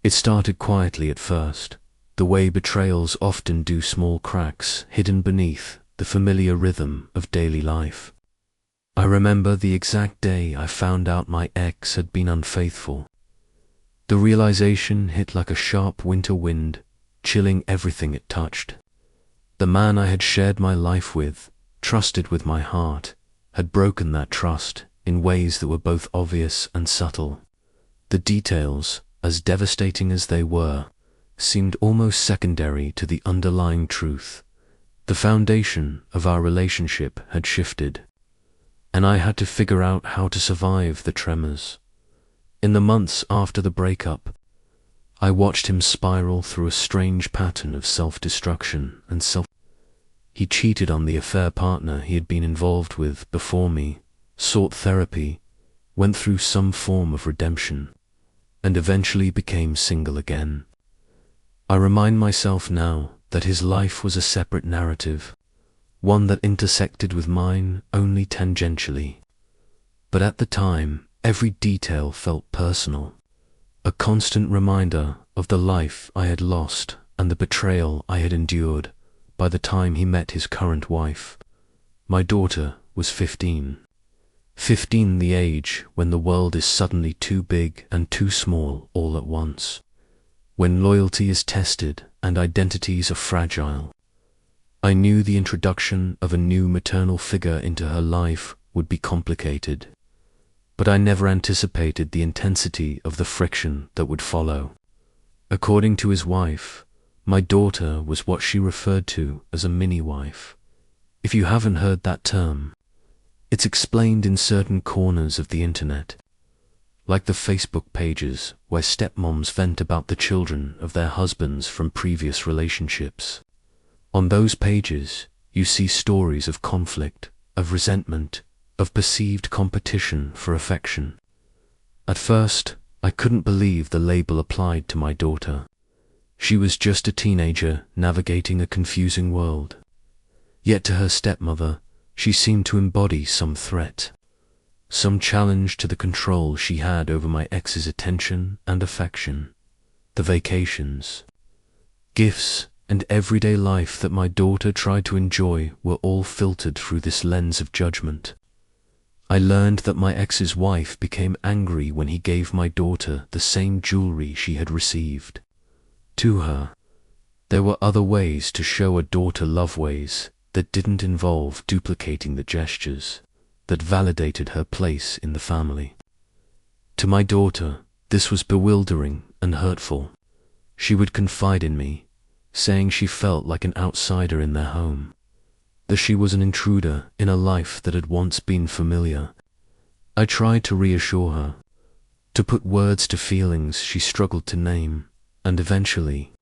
It started quietly at first, the way betrayals often do, small cracks hidden beneath the familiar rhythm of daily life. I remember the exact day I found out my ex had been unfaithful. The realization hit like a sharp winter wind, chilling everything it touched. The man I had shared my life with, trusted with my heart, had broken that trust in ways that were both obvious and subtle. The details, as devastating as they were, seemed almost secondary to the underlying truth. The foundation of our relationship had shifted, and I had to figure out how to survive the tremors. In the months after the breakup, I watched him spiral through a strange pattern of self-destruction and He cheated on the affair partner he had been involved with before me, sought therapy, went through some form of redemption, and eventually became single again. I remind myself now that his life was a separate narrative, one that intersected with mine only tangentially. But at the time, every detail felt personal, a constant reminder of the life I had lost and the betrayal I had endured by the time he met his current wife. My daughter was 15. 15, the age when the world is suddenly too big and too small all at once, when loyalty is tested and identities are fragile. I knew the introduction of a new maternal figure into her life would be complicated, but I never anticipated the intensity of the friction that would follow. According to his wife, my daughter was what she referred to as a mini-wife. If you haven't heard that term, it's explained in certain corners of the internet, like the Facebook pages where stepmoms vent about the children of their husbands from previous relationships. On those pages, you see stories of conflict, of resentment, of perceived competition for affection. At first, I couldn't believe the label applied to my daughter. She was just a teenager navigating a confusing world. Yet to her stepmother, she seemed to embody some threat, some challenge to the control she had over my ex's attention and affection. The vacations, gifts, and everyday life that my daughter tried to enjoy were all filtered through this lens of judgment. I learned that my ex's wife became angry when he gave my daughter the same jewelry she had received. To her, there were other ways to show a daughter love, ways that didn't involve duplicating the gestures that validated her place in the family. To my daughter, this was bewildering and hurtful. She would confide in me, saying she felt like an outsider in their home, that she was an intruder in a life that had once been familiar. I tried to reassure her, to put words to feelings she struggled to name, and eventually,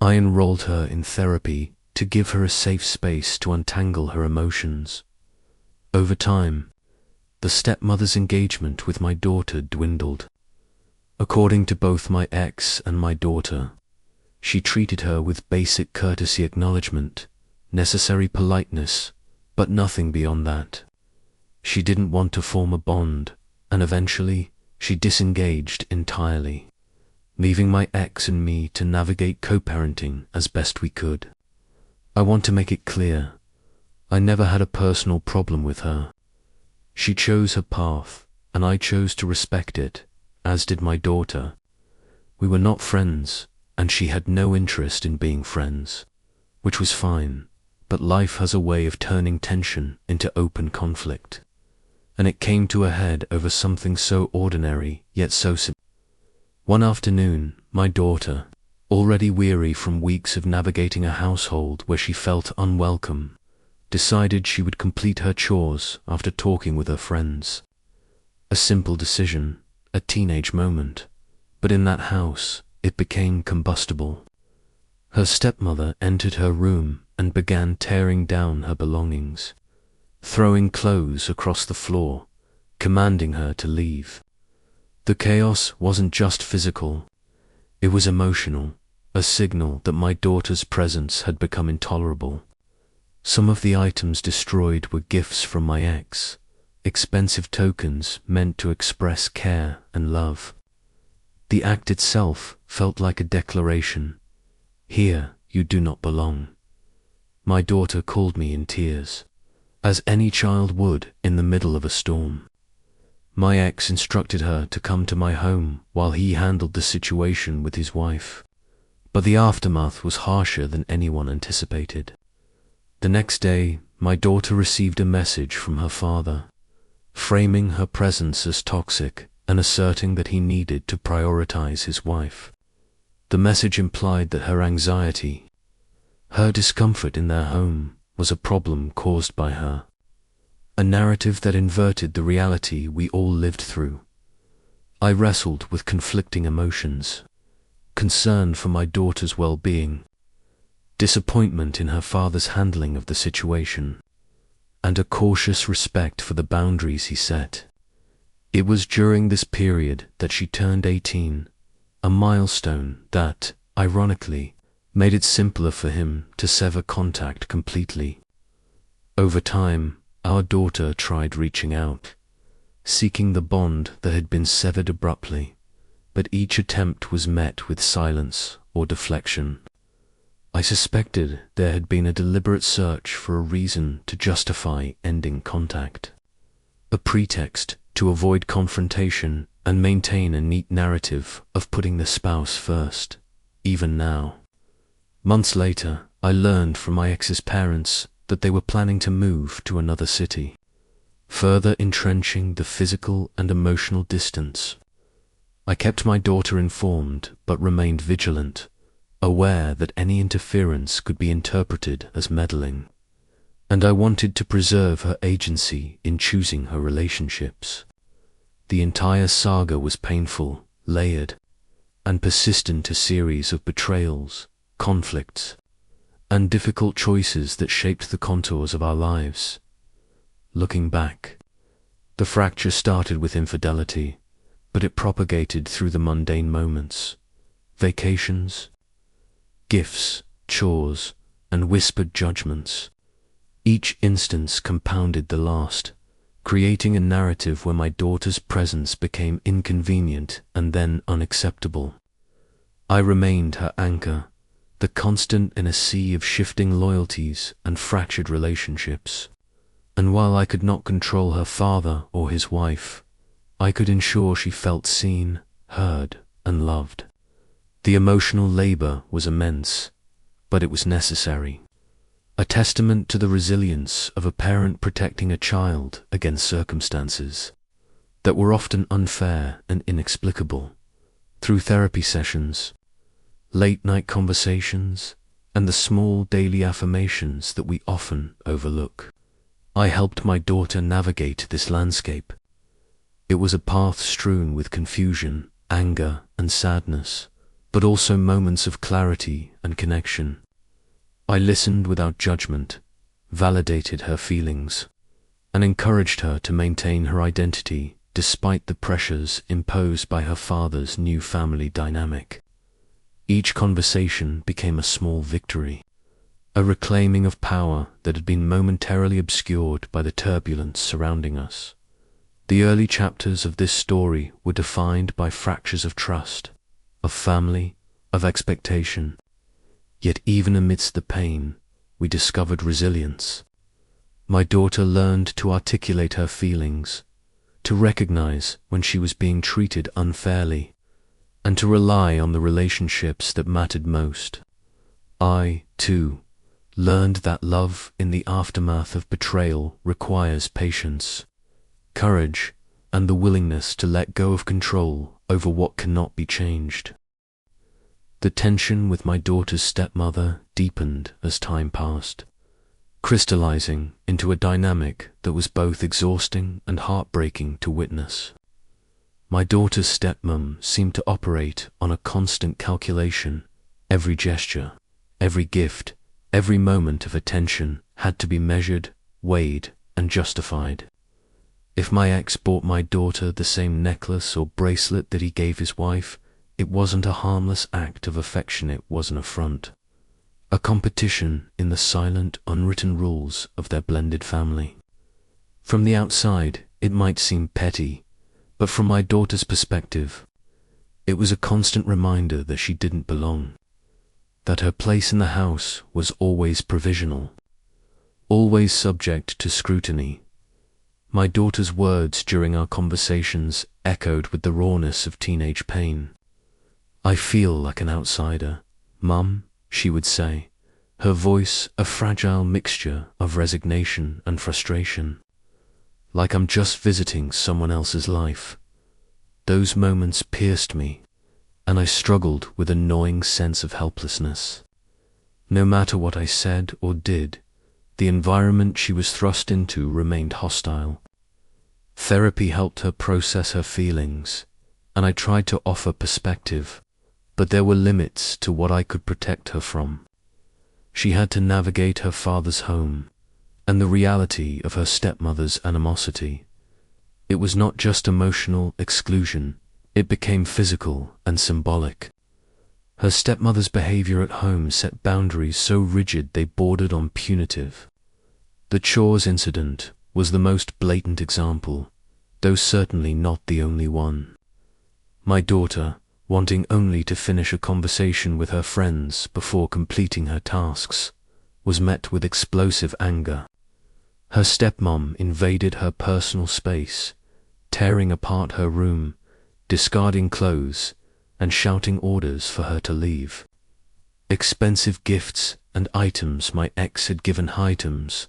I enrolled her in therapy to give her a safe space to untangle her emotions. Over time, the stepmother's engagement with my daughter dwindled. According to both my ex and my daughter, she treated her with basic courtesy, acknowledgement, necessary politeness, but nothing beyond that. She didn't want to form a bond, and eventually she disengaged entirely, leaving my ex and me to navigate co-parenting as best we could. I want to make it clear, I never had a personal problem with her. She chose her path, and I chose to respect it, as did my daughter. We were not friends, and she had no interest in being friends, which was fine, but life has a way of turning tension into open conflict, and it came to a head over something so ordinary yet so simple. One afternoon, my daughter, already weary from weeks of navigating a household where she felt unwelcome, decided she would complete her chores after talking with her friends. A simple decision, a teenage moment, but in that house, it became combustible. Her stepmother entered her room and began tearing down her belongings, throwing clothes across the floor, commanding her to leave. The chaos wasn't just physical, it was emotional, a signal that my daughter's presence had become intolerable. Some of the items destroyed were gifts from my ex, expensive tokens meant to express care and love. The act itself felt like a declaration. Here you do not belong. My daughter called me in tears, as any child would in the middle of a storm. My ex instructed her to come to my home while he handled the situation with his wife. But the aftermath was harsher than anyone anticipated. The next day, my daughter received a message from her father, framing her presence as toxic and asserting that he needed to prioritize his wife. The message implied that her anxiety, her discomfort in their home, was a problem caused by her, a narrative that inverted the reality we all lived through. I wrestled with conflicting emotions, concern for my daughter's well-being, disappointment in her father's handling of the situation, and a cautious respect for the boundaries he set. It was during this period that she turned 18, a milestone that, ironically, made it simpler for him to sever contact completely. Over time, our daughter tried reaching out, seeking the bond that had been severed abruptly, but each attempt was met with silence or deflection. I suspected there had been a deliberate search for a reason to justify ending contact, a pretext to avoid confrontation and maintain a neat narrative of putting the spouse first, even now. Months later, I learned from my ex's parents that they were planning to move to another city, further entrenching the physical and emotional distance. I kept my daughter informed but remained vigilant, aware that any interference could be interpreted as meddling, and I wanted to preserve her agency in choosing her relationships. The entire saga was painful, layered, and persistent, a series of betrayals, conflicts, and difficult choices that shaped the contours of our lives. Looking back, the fracture started with infidelity, but it propagated through the mundane moments, vacations, gifts, chores, and whispered judgments. Each instance compounded the last, creating a narrative where my daughter's presence became inconvenient and then unacceptable. I remained her anchor, the constant in a sea of shifting loyalties and fractured relationships. And while I could not control her father or his wife, I could ensure she felt seen, heard, and loved. The emotional labor was immense, but it was necessary. A testament to the resilience of a parent protecting a child against circumstances that were often unfair and inexplicable. Through therapy sessions, late-night conversations, and the small daily affirmations that we often overlook, I helped my daughter navigate this landscape. It was a path strewn with confusion, anger, and sadness, but also moments of clarity and connection. I listened without judgment, validated her feelings, and encouraged her to maintain her identity despite the pressures imposed by her father's new family dynamic. Each conversation became a small victory, a reclaiming of power that had been momentarily obscured by the turbulence surrounding us. The early chapters of this story were defined by fractures of trust, of family, of expectation. Yet even amidst the pain, we discovered resilience. My daughter learned to articulate her feelings, to recognize when she was being treated unfairly, and to rely on the relationships that mattered most. I, too, learned that love in the aftermath of betrayal requires patience, courage, and the willingness to let go of control over what cannot be changed. The tension with my daughter's stepmother deepened as time passed, crystallizing into a dynamic that was both exhausting and heartbreaking to witness. My daughter's stepmom seemed to operate on a constant calculation. Every gesture, every gift, every moment of attention had to be measured, weighed, and justified. If my ex bought my daughter the same necklace or bracelet that he gave his wife, it wasn't a harmless act of affection, it was an affront, a competition in the silent, unwritten rules of their blended family. From the outside, it might seem petty, but from my daughter's perspective, It was a constant reminder that she didn't belong, that her place in the house was always provisional, always subject to scrutiny. My daughter's words during our conversations echoed with the rawness of teenage pain. "I feel like an outsider, Mum," she would say, her voice a fragile mixture of resignation and frustration. "Like I'm just visiting someone else's life." Those moments pierced me, and I struggled with a gnawing sense of helplessness. No matter what I said or did, the environment she was thrust into remained hostile. Therapy helped her process her feelings, and I tried to offer perspective, but there were limits to what I could protect her from. She had to navigate her father's home, and the reality of her stepmother's animosity. It was not just emotional exclusion, it became physical and symbolic. Her stepmother's behavior at home set boundaries so rigid they bordered on punitive. The chores incident was the most blatant example, though certainly not the only one. My daughter, wanting only to finish a conversation with her friends before completing her tasks, was met with explosive anger. Her stepmom invaded her personal space, tearing apart her room, discarding clothes, and shouting orders for her to leave. Expensive gifts and items my ex had given items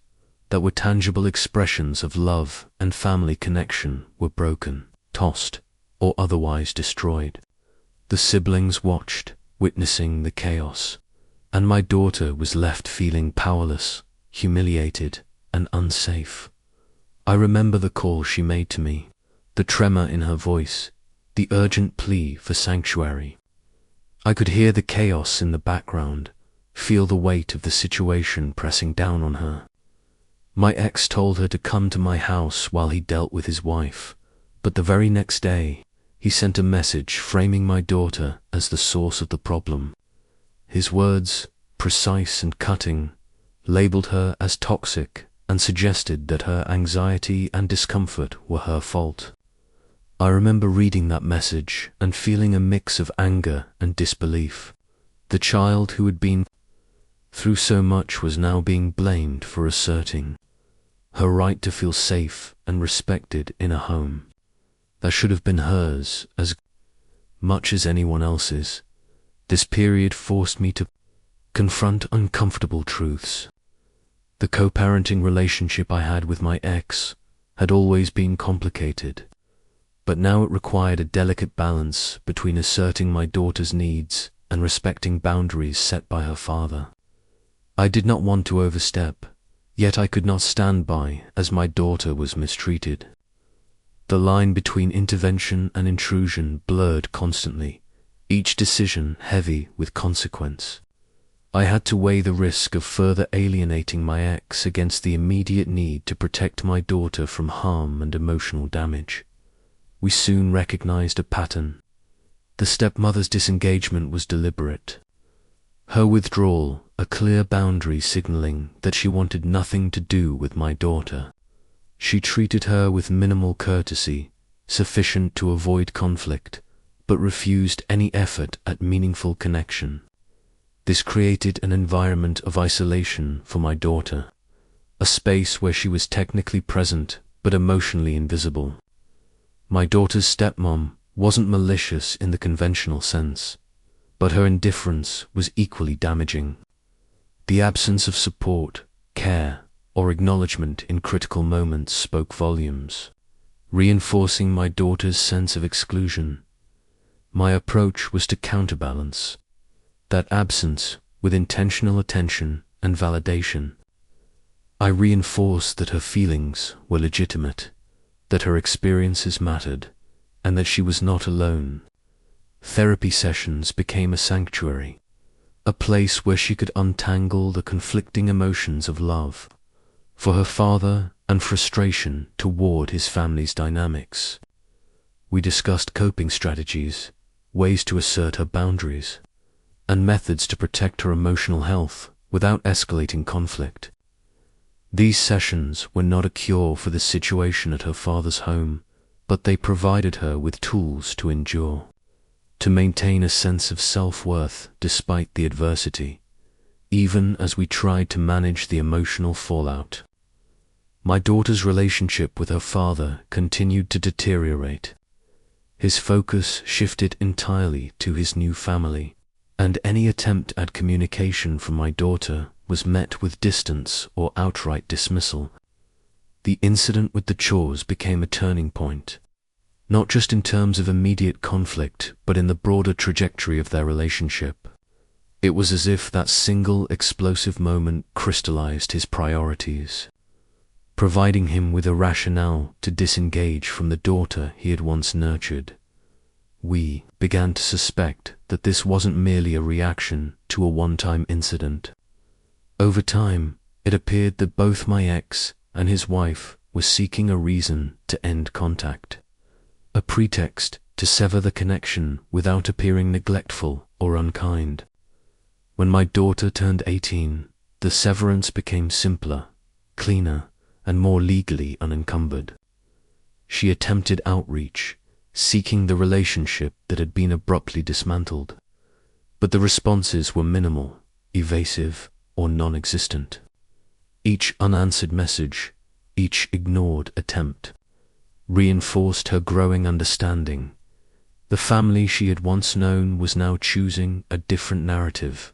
that were tangible expressions of love and family connection were broken, tossed, or otherwise destroyed. The siblings watched, witnessing the chaos, and my daughter was left feeling powerless, humiliated, and unsafe. I remember the call she made to me, the tremor in her voice, the urgent plea for sanctuary. I could hear the chaos in the background, feel the weight of the situation pressing down on her. My ex told her to come to my house while he dealt with his wife, but the very next day, he sent a message framing my daughter as the source of the problem. His words, precise and cutting, labeled her as toxic and suggested that her anxiety and discomfort were her fault. I remember reading that message and feeling a mix of anger and disbelief. The child who had been through so much was now being blamed for asserting her right to feel safe and respected in a home that should have been hers as much as anyone else's. This period forced me to confront uncomfortable truths. The co-parenting relationship I had with my ex had always been complicated, but now it required a delicate balance between asserting my daughter's needs and respecting boundaries set by her father. I did not want to overstep, yet I could not stand by as my daughter was mistreated. The line between intervention and intrusion blurred constantly, each decision heavy with consequence. I had to weigh the risk of further alienating my ex against the immediate need to protect my daughter from harm and emotional damage. We soon recognized a pattern. The stepmother's disengagement was deliberate. Her withdrawal, a clear boundary signaling that she wanted nothing to do with my daughter. She treated her with minimal courtesy, sufficient to avoid conflict, but refused any effort at meaningful connection. This created an environment of isolation for my daughter, a space where she was technically present but emotionally invisible. My daughter's stepmom wasn't malicious in the conventional sense, but her indifference was equally damaging. The absence of support, care, or acknowledgement in critical moments spoke volumes, reinforcing my daughter's sense of exclusion. My approach was to counterbalance that absence with intentional attention and validation. I reinforced that her feelings were legitimate, that her experiences mattered, and that she was not alone. Therapy sessions became a sanctuary, a place where she could untangle the conflicting emotions of love for her father and frustration toward his family's dynamics. We discussed coping strategies, ways to assert her boundaries, and methods to protect her emotional health without escalating conflict. These sessions were not a cure for the situation at her father's home, but they provided her with tools to endure, to maintain a sense of self-worth despite the adversity, even as we tried to manage the emotional fallout. My daughter's relationship with her father continued to deteriorate. His focus shifted entirely to his new family, and any attempt at communication from my daughter was met with distance or outright dismissal. The incident with the chores became a turning point, not just in terms of immediate conflict, but in the broader trajectory of their relationship. It was as if that single explosive moment crystallized his priorities, providing him with a rationale to disengage from the daughter he had once nurtured. We began to suspect that this wasn't merely a reaction to a one-time incident. Over time, it appeared that both my ex and his wife were seeking a reason to end contact, a pretext to sever the connection without appearing neglectful or unkind. When my daughter turned 18, the severance became simpler, cleaner, and more legally unencumbered. She attempted outreach, seeking the relationship that had been abruptly dismantled, but the responses were minimal, evasive, or non-existent. Each unanswered message, each ignored attempt, reinforced her growing understanding. The family she had once known was now choosing a different narrative,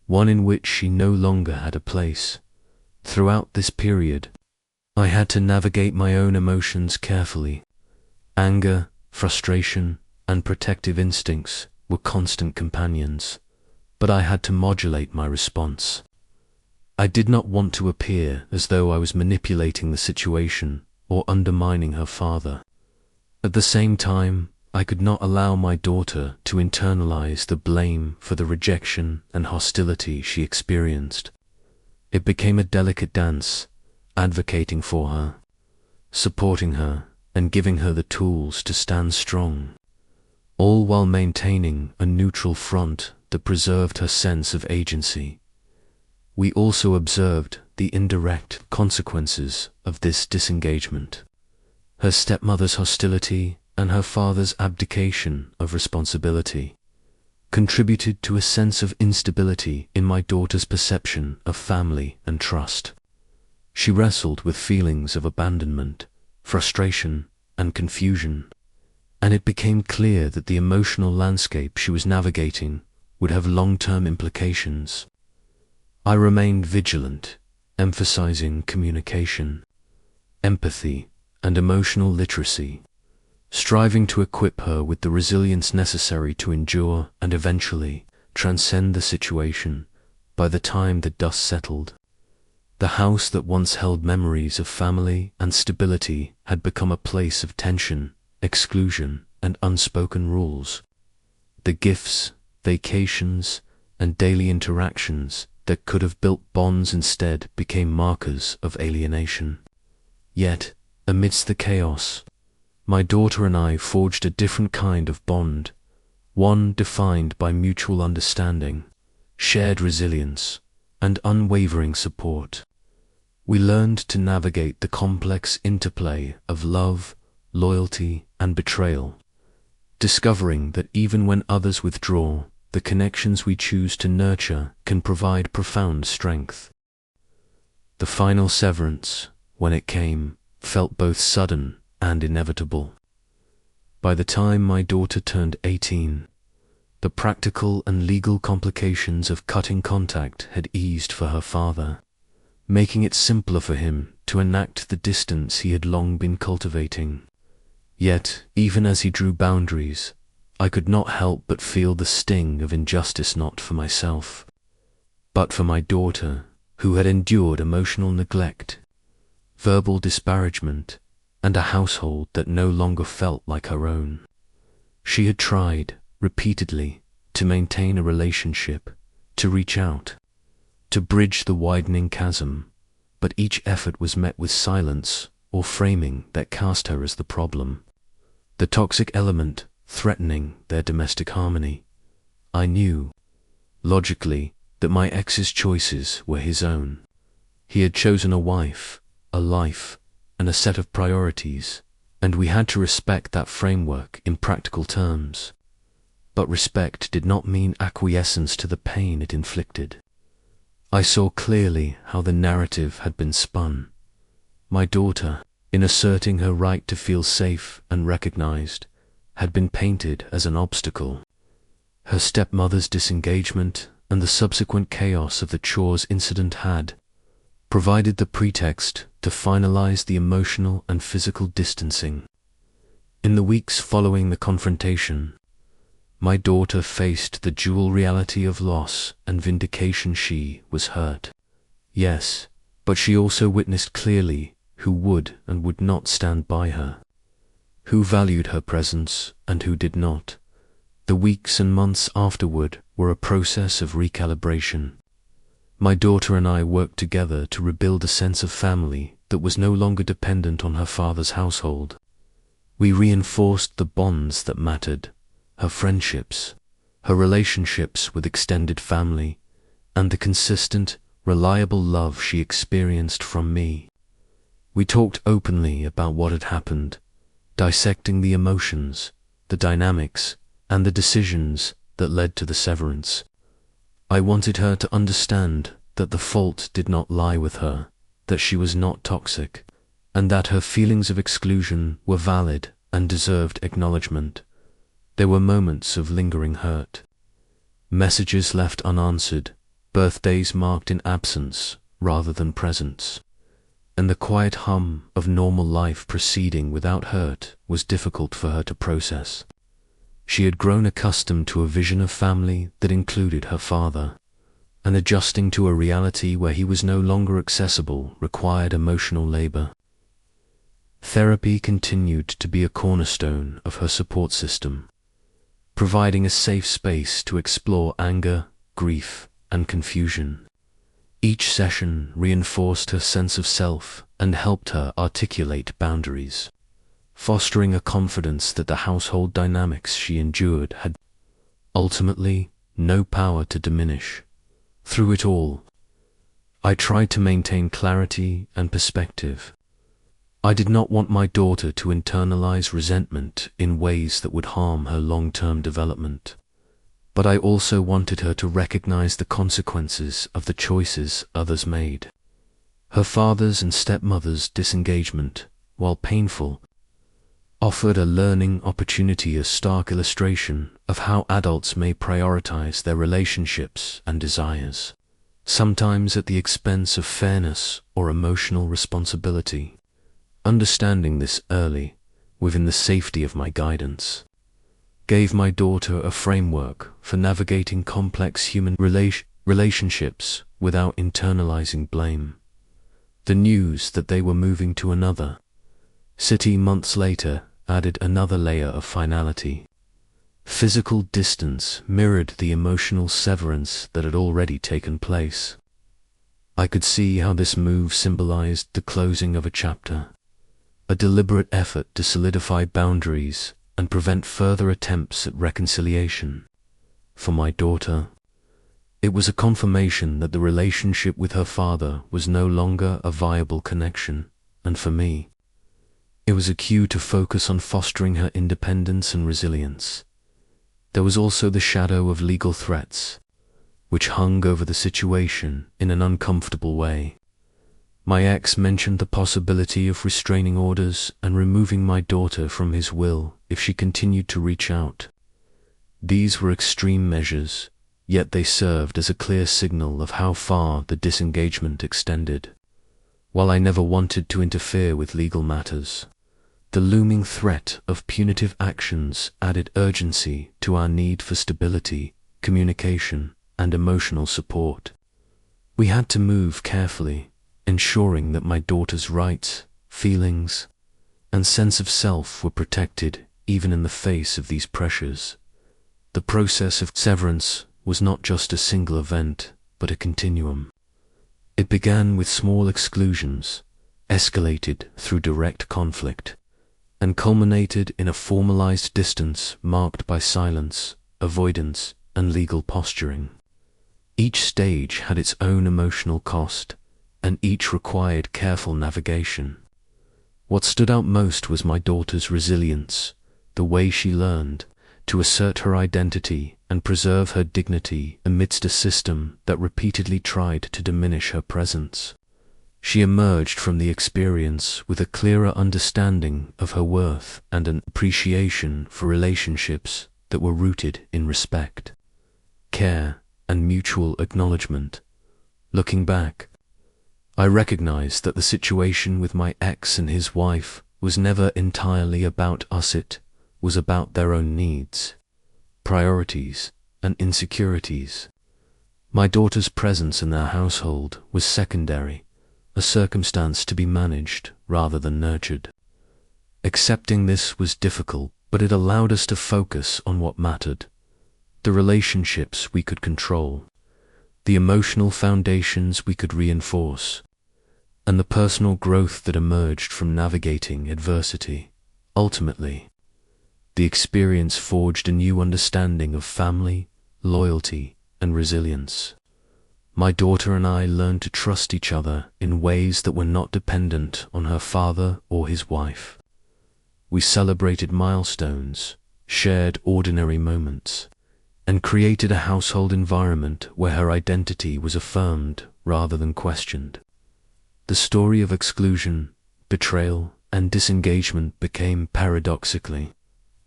one in which she no longer had a place. Throughout this period, I had to navigate my own emotions carefully. Anger, frustration, and protective instincts were constant companions, but I had to modulate my response. I did not want to appear as though I was manipulating the situation or undermining her father. At the same time, I could not allow my daughter to internalize the blame for the rejection and hostility she experienced. It became a delicate dance, advocating for her, supporting her, and giving her the tools to stand strong, all while maintaining a neutral front that preserved her sense of agency. We also observed the indirect consequences of this disengagement. Her stepmother's hostility and her father's abdication of responsibility contributed to a sense of instability in my daughter's perception of family and trust. She wrestled with feelings of abandonment, frustration, and confusion, and it became clear that the emotional landscape she was navigating would have long-term implications. I remained vigilant, emphasizing communication, empathy, and emotional literacy, striving to equip her with the resilience necessary to endure and eventually transcend the situation. By the time the dust settled, the house that once held memories of family and stability had become a place of tension, exclusion, and unspoken rules. The gifts, vacations, and daily interactions that could have built bonds instead became markers of alienation. Yet, amidst the chaos, my daughter and I forged a different kind of bond, one defined by mutual understanding, shared resilience, and unwavering support. We learned to navigate the complex interplay of love, loyalty, and betrayal, discovering that even when others withdraw, the connections we choose to nurture can provide profound strength. The final severance, when it came, felt both sudden and inevitable. By the time my daughter turned 18, the practical and legal complications of cutting contact had eased for her father, making it simpler for him to enact the distance he had long been cultivating. Yet, even as he drew boundaries, I could not help but feel the sting of injustice, not for myself, but for my daughter, who had endured emotional neglect, verbal disparagement, and a household that no longer felt like her own. She had tried, repeatedly, to maintain a relationship, to reach out, to bridge the widening chasm, but each effort was met with silence or framing that cast her as the problem, the toxic element threatening their domestic harmony. I knew, logically, that my ex's choices were his own. He had chosen a wife, a life, and a set of priorities, and we had to respect that framework in practical terms. but respect did not mean acquiescence to the pain it inflicted. I saw clearly how the narrative had been spun. My daughter, in asserting her right to feel safe and recognized, had been painted as an obstacle. Her stepmother's disengagement and the subsequent chaos of the chores incident had provided the pretext to finalize the emotional and physical distancing. In the weeks following the confrontation, my daughter faced the dual reality of loss and vindication. She was hurt, yes, but she also witnessed clearly who would and would not stand by her, who valued her presence and who did not. The weeks and months afterward were a process of recalibration. My daughter and I worked together to rebuild a sense of family that was no longer dependent on her father's household. We reinforced the bonds that mattered, her friendships, her relationships with extended family, and the consistent, reliable love she experienced from me. We talked openly about what had happened, dissecting the emotions, the dynamics, and the decisions that led to the severance. I wanted her to understand that the fault did not lie with her, that she was not toxic, and that her feelings of exclusion were valid and deserved acknowledgement. There were moments of lingering hurt, messages left unanswered, birthdays marked in absence rather than presence, and the quiet hum of normal life proceeding without hurt was difficult for her to process. She had grown accustomed to a vision of family that included her father, and adjusting to a reality where he was no longer accessible required emotional labor. Therapy continued to be a cornerstone of her support system, providing a safe space to explore anger, grief, and confusion. Each session reinforced her sense of self and helped her articulate boundaries, fostering a confidence that the household dynamics she endured had ultimately no power to diminish. Through it all, I tried to maintain clarity and perspective. I did not want my daughter to internalize resentment in ways that would harm her long-term development, but I also wanted her to recognize the consequences of the choices others made. Her father's and stepmother's disengagement, while painful, offered a learning opportunity, a stark illustration of how adults may prioritize their relationships and desires, sometimes at the expense of fairness or emotional responsibility. Understanding this early, within the safety of my guidance, gave my daughter a framework for navigating complex human relationships without internalizing blame. The news that they were moving to another city months later added another layer of finality. Physical distance mirrored the emotional severance that had already taken place. I could see how this move symbolized the closing of a chapter, a deliberate effort to solidify boundaries and prevent further attempts at reconciliation. For my daughter, it was a confirmation that the relationship with her father was no longer a viable connection, and for me, it was a cue to focus on fostering her independence and resilience. There was also the shadow of legal threats, which hung over the situation in an uncomfortable way. My ex mentioned the possibility of restraining orders and removing my daughter from his will if she continued to reach out. These were extreme measures, yet they served as a clear signal of how far the disengagement extended. While I never wanted to interfere with legal matters, the looming threat of punitive actions added urgency to our need for stability, communication, and emotional support. We had to move carefully, ensuring that my daughter's rights, feelings, and sense of self were protected even in the face of these pressures. The process of severance was not just a single event, but a continuum. It began with small exclusions, escalated through direct conflict, and culminated in a formalized distance marked by silence, avoidance, and legal posturing. Each stage had its own emotional cost, and each required careful navigation. What stood out most was my daughter's resilience, the way she learned to assert her identity and preserve her dignity amidst a system that repeatedly tried to diminish her presence. She emerged from the experience with a clearer understanding of her worth and an appreciation for relationships that were rooted in respect, care, and mutual acknowledgement. Looking back, I recognize that the situation with my ex and his wife was never entirely about us. It was about their own needs, priorities, and insecurities. My daughter's presence in their household was secondary, a circumstance to be managed rather than nurtured. Accepting this was difficult, but it allowed us to focus on what mattered: the relationships we could control, the emotional foundations we could reinforce, and the personal growth that emerged from navigating adversity. Ultimately, the experience forged a new understanding of family, loyalty, and resilience. My daughter and I learned to trust each other in ways that were not dependent on her father or his wife. We celebrated milestones, shared ordinary moments, and created a household environment where her identity was affirmed rather than questioned. The story of exclusion, betrayal, and disengagement became, paradoxically,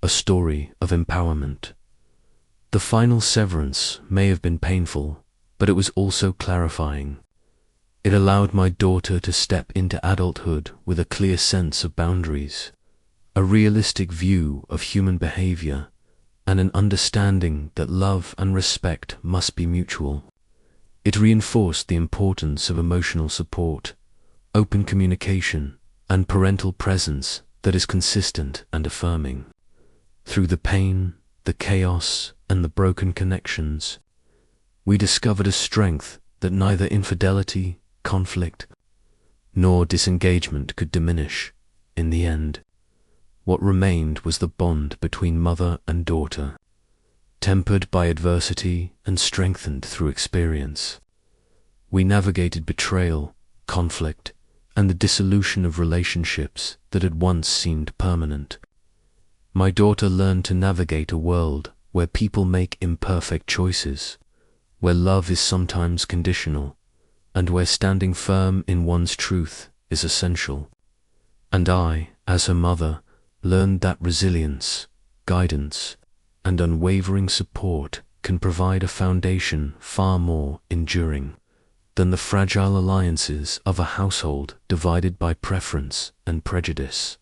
a story of empowerment. The final severance may have been painful, but it was also clarifying. It allowed my daughter to step into adulthood with a clear sense of boundaries, a realistic view of human behavior, and an understanding that love and respect must be mutual. It reinforced the importance of emotional support, open communication, and parental presence that is consistent and affirming. Through the pain, the chaos, and the broken connections, we discovered a strength that neither infidelity, conflict, nor disengagement could diminish. In the end, what remained was the bond between mother and daughter, tempered by adversity and strengthened through experience. We navigated betrayal, conflict, and the dissolution of relationships that had once seemed permanent. My daughter learned to navigate a world where people make imperfect choices, where love is sometimes conditional, and where standing firm in one's truth is essential. And I, as her mother, learned that resilience, guidance, and unwavering support can provide a foundation far more enduring than the fragile alliances of a household divided by preference and prejudice.